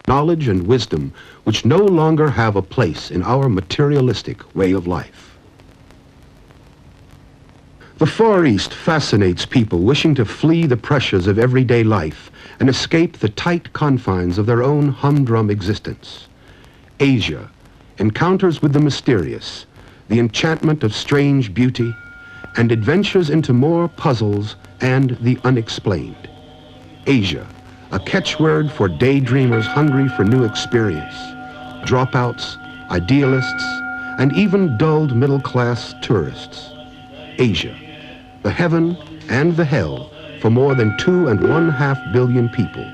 knowledge and wisdom which no longer have a place in our materialistic way of life. The Far East fascinates people wishing to flee the pressures of everyday life and escape the tight confines of their own humdrum existence. Asia encounters with the mysterious, the enchantment of strange beauty, and adventures into more puzzles and the unexplained. Asia, a catchword for daydreamers hungry for new experience, dropouts, idealists, and even dulled middle-class tourists. Asia, the heaven and the hell for more than 2.5 billion people.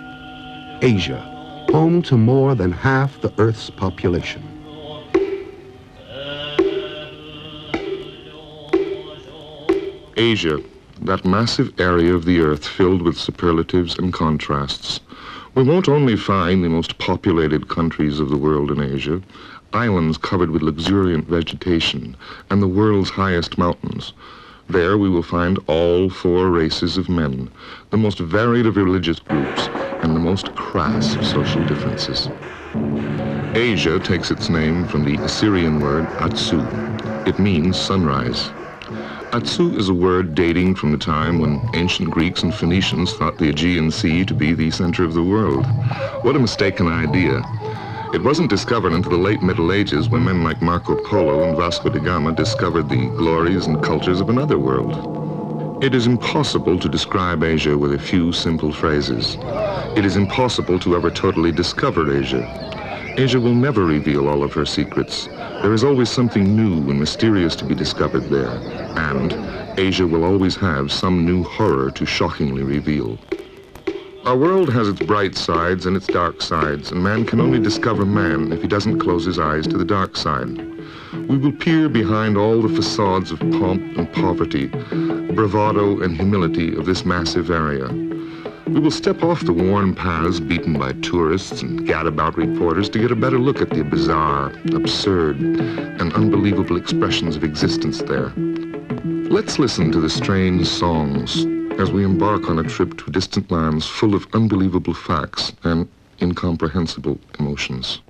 Asia, home to more than half the Earth's population. Asia, that massive area of the Earth filled with superlatives and contrasts. We won't only find the most populated countries of the world in Asia, islands covered with luxuriant vegetation, and the world's highest mountains. There we will find all 4 races of men, the most varied of religious groups, and the most crass of social differences. Asia takes its name from the Assyrian word Atsu. It means sunrise. Atsu is a word dating from the time when ancient Greeks and Phoenicians thought the Aegean Sea to be the center of the world. What a mistaken idea. It wasn't discovered until the late Middle Ages when men like Marco Polo and Vasco da Gama discovered the glories and cultures of another world. It is impossible to describe Asia with a few simple phrases. It is impossible to ever totally discover Asia. Asia will never reveal all of her secrets. There is always something new and mysterious to be discovered there, and Asia will always have some new horror to shockingly reveal. Our world has its bright sides and its dark sides, and man can only discover man if he doesn't close his eyes to the dark side. We will peer behind all the facades of pomp and poverty, bravado and humility of this massive area. We will step off the worn paths beaten by tourists and gadabout reporters to get a better look at the bizarre, absurd, and unbelievable expressions of existence there. Let's listen to the strange songs as we embark on a trip to distant lands full of unbelievable facts and incomprehensible emotions.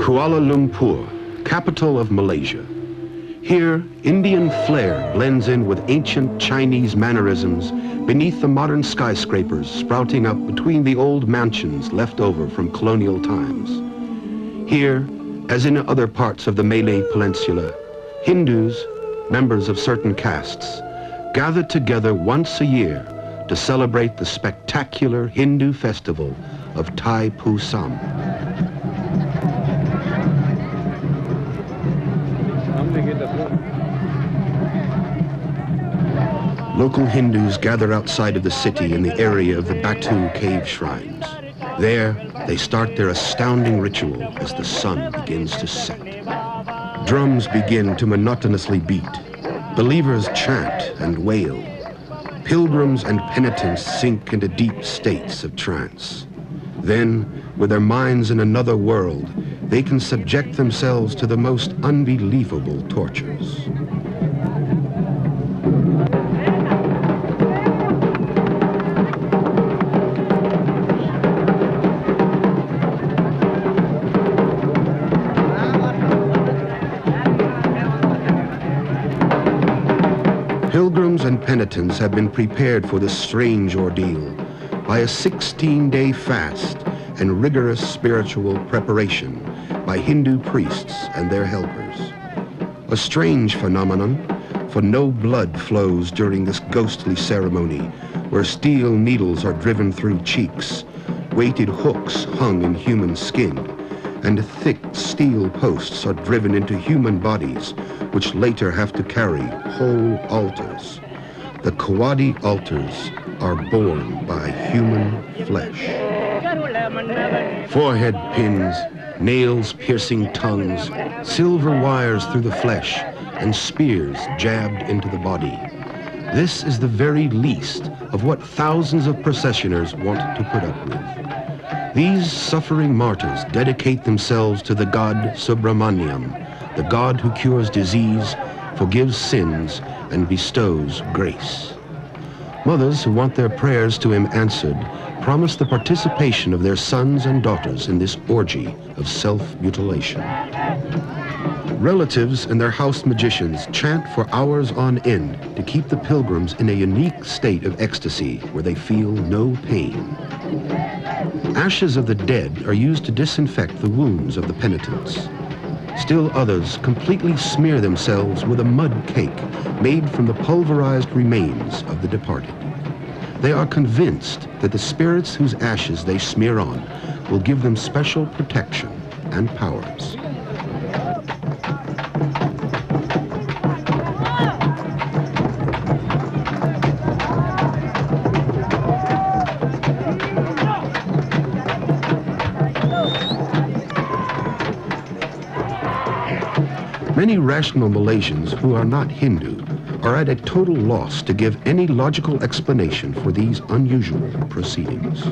Kuala Lumpur, capital of Malaysia. Here, Indian flair blends in with ancient Chinese mannerisms beneath the modern skyscrapers sprouting up between the old mansions left over from colonial times. Here, as in other parts of the Malay Peninsula, Hindus, members of certain castes, gather together once a year to celebrate the spectacular Hindu festival of Thai Pusam. Local Hindus gather outside of the city in the area of the Batu cave shrines. There, they start their astounding ritual as the sun begins to set. Drums begin to monotonously beat. Believers chant and wail. Pilgrims and penitents sink into deep states of trance. Then, with their minds in another world, they can subject themselves to the most unbelievable tortures. Pilgrims and penitents have been prepared for this strange ordeal by a 16-day fast and rigorous spiritual preparation by Hindu priests and their helpers. A strange phenomenon, for no blood flows during this ghostly ceremony where steel needles are driven through cheeks, weighted hooks hung in human skin, and thick steel posts are driven into human bodies which later have to carry whole altars. The Kawadi altars are borne by human flesh. Forehead pins, nails-piercing tongues, silver wires through the flesh, and spears jabbed into the body. This is the very least of what thousands of processioners want to put up with. These suffering martyrs dedicate themselves to the god Subramaniam, the god who cures disease, forgives sins, and bestows grace. Mothers who want their prayers to him answered promise the participation of their sons and daughters in this orgy of self-mutilation. Relatives and their house magicians chant for hours on end to keep the pilgrims in a unique state of ecstasy where they feel no pain. Ashes of the dead are used to disinfect the wounds of the penitents. Still others completely smear themselves with a mud cake made from the pulverized remains of the departed. They are convinced that the spirits whose ashes they smear on will give them special protection and powers. Many rational Malaysians who are not Hindu are at a total loss to give any logical explanation for these unusual proceedings.